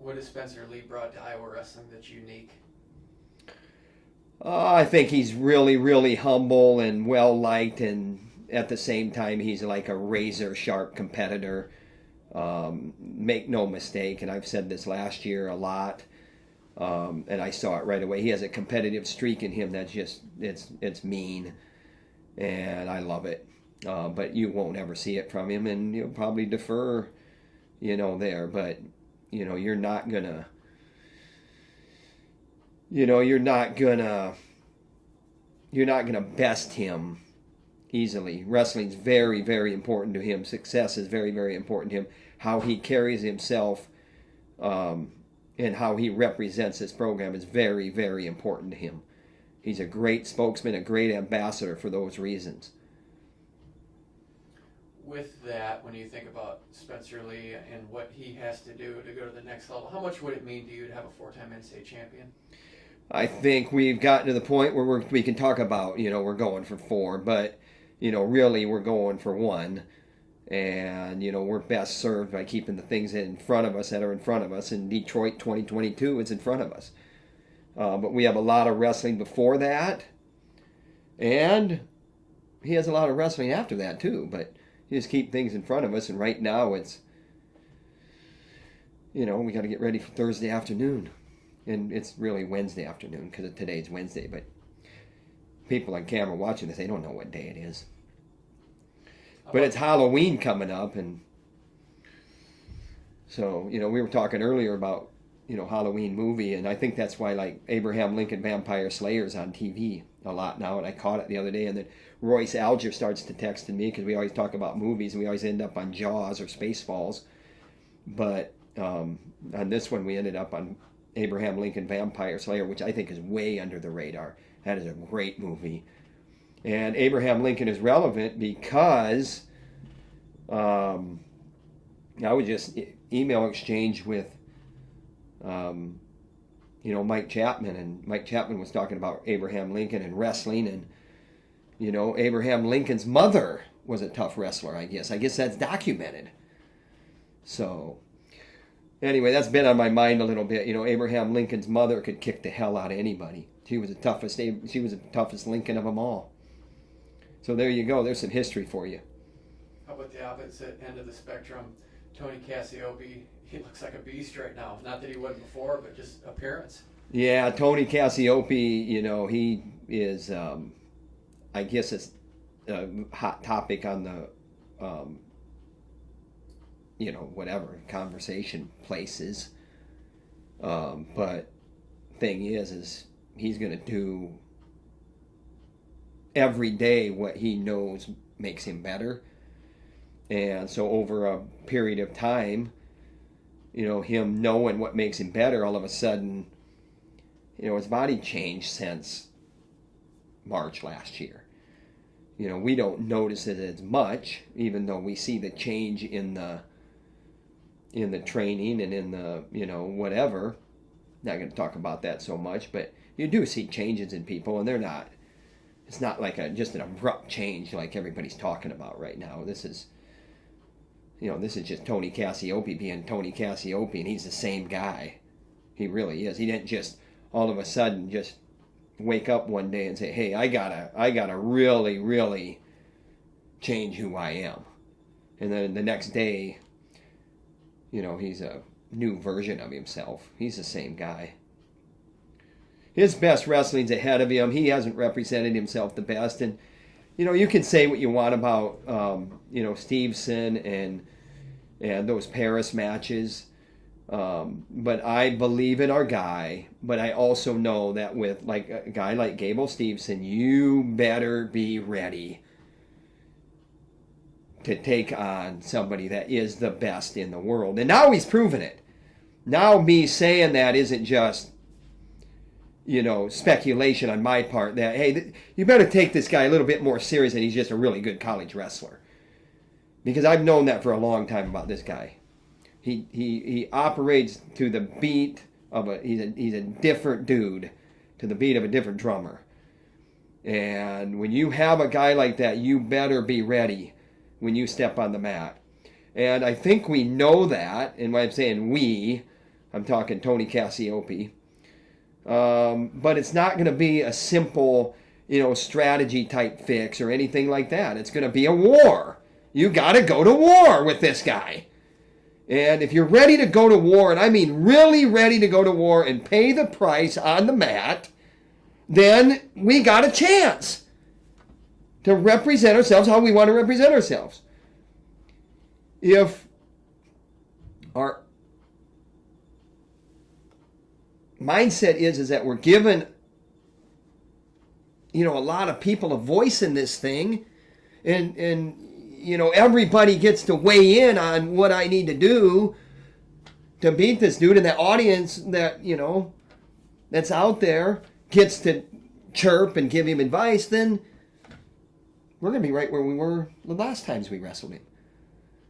What has Spencer Lee brought to Iowa wrestling that's unique? I think he's really, really humble and well liked, and at the same time, he's like a razor sharp competitor. Make no mistake, and I've said this last year a lot, and I saw it right away. He has a competitive streak in him that's just it's mean, and I love it. But you won't ever see it from him, and you'll probably defer, there. But you're not gonna. You're not gonna best him easily. Wrestling's very, very important to him. Success is very, very important to him. How he carries himself and how he represents this program is very, very important to him. He's a great spokesman, a great ambassador for those reasons. With that, when you think about Spencer Lee and what he has to do to go to the next level, how much would it mean to you to have a four-time NCAA champion? I think we've gotten to the point where we can talk about, we're going for 4, but, really we're going for 1. And, we're best served by keeping the things in front of us that are in front of us. And Detroit 2022 is in front of us. But we have a lot of wrestling before that. And he has a lot of wrestling after that, too. But you just keep things in front of us. And right now it's, we got to get ready for Thursday afternoon. And it's really Wednesday afternoon because today's Wednesday. But people on camera watching this, they don't know what day it is. But it's Halloween coming up. And so, we were talking earlier about, Halloween movie. And I think that's why, like, Abraham Lincoln Vampire Slayer's on TV a lot now. And I caught it the other day. And then Royce Alger starts to text me because we always talk about movies. And we always end up on Jaws or Spaceballs. But on this one, we ended up on Abraham Lincoln Vampire Slayer, which I think is way under the radar. That is a great movie. And Abraham Lincoln is relevant because I was just email exchange with Mike Chapman, and Mike Chapman was talking about Abraham Lincoln and wrestling, and Abraham Lincoln's mother was a tough wrestler, I guess that's documented. So anyway, that's been on my mind a little bit. Abraham Lincoln's mother could kick the hell out of anybody. She was the toughest Lincoln of them all. So there you go. There's some history for you. How about the opposite end of the spectrum? Tony Cassioppi, he looks like a beast right now. Not that he wasn't before, but just appearance. Yeah, Tony Cassioppi, he is, I guess it's a hot topic on the, whatever conversation places. But thing is he's going to do every day what he knows makes him better. And so over a period of time, him knowing what makes him better, all of a sudden, his body changed since March last year. We don't notice it as much, even though we see the change in the training and in the, whatever. Not going to talk about that so much, but you do see changes in people, and it's not like just an abrupt change like everybody's talking about right now. This is just Tony Cassioppi being Tony Cassioppi, and he's the same guy. He really is. He didn't just all of a sudden just wake up one day and say, hey, I gotta really, really change who I am. And then the next day, he's a new version of himself. He's the same guy. His best wrestling's ahead of him. He hasn't represented himself the best. And, you can say what you want about, Stevenson and those Paris matches. But I believe in our guy. But I also know that with like a guy like Gable Stevenson, you better be ready to take on somebody that is the best in the world. And now he's proven it. Now me saying that isn't just, speculation on my part that, hey, you better take this guy a little bit more serious and he's just a really good college wrestler. Because I've known that for a long time about this guy. He operates to the beat of he's a different dude to the beat of a different drummer. And when you have a guy like that, you better be ready when you step on the mat. And I think we know that, and when I'm saying we, I'm talking Tony Cassioppi. But it's not going to be a simple, strategy type fix or anything like that. It's going to be a war. You got to go to war with this guy. And if you're ready to go to war, and I mean really ready to go to war and pay the price on the mat, then we got a chance to represent ourselves how we want to represent ourselves. If our mindset is that we're giving, a lot of people a voice in this thing, and everybody gets to weigh in on what I need to do to beat this dude, and the audience that, that's out there gets to chirp and give him advice, then we're going to be right where we were the last times we wrestled him.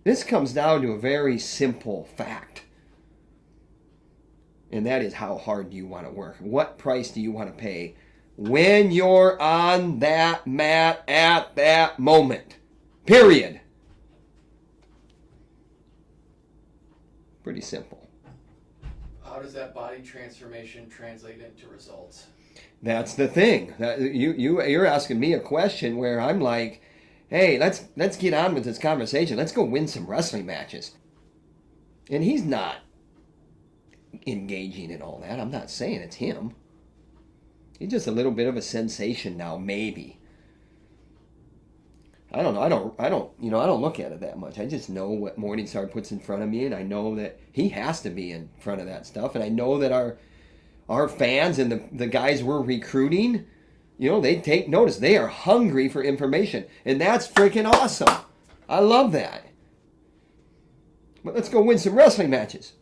This comes down to a very simple fact. And that is, how hard do you want to work? What price do you want to pay when you're on that mat at that moment? Period. Pretty simple. How does that body transformation translate into results? That's the thing. You're asking me a question where I'm like, hey, let's get on with this conversation. Let's go win some wrestling matches. And he's not engaging in all that. I'm not saying it's him. He's just a little bit of a sensation now, maybe. I don't know. I don't look at it that much. I just know what Morningstar puts in front of me, and I know that he has to be in front of that stuff. And I know that our fans and the guys we're recruiting, they take notice. They are hungry for information, and that's freaking awesome. I love that. But let's go win some wrestling matches.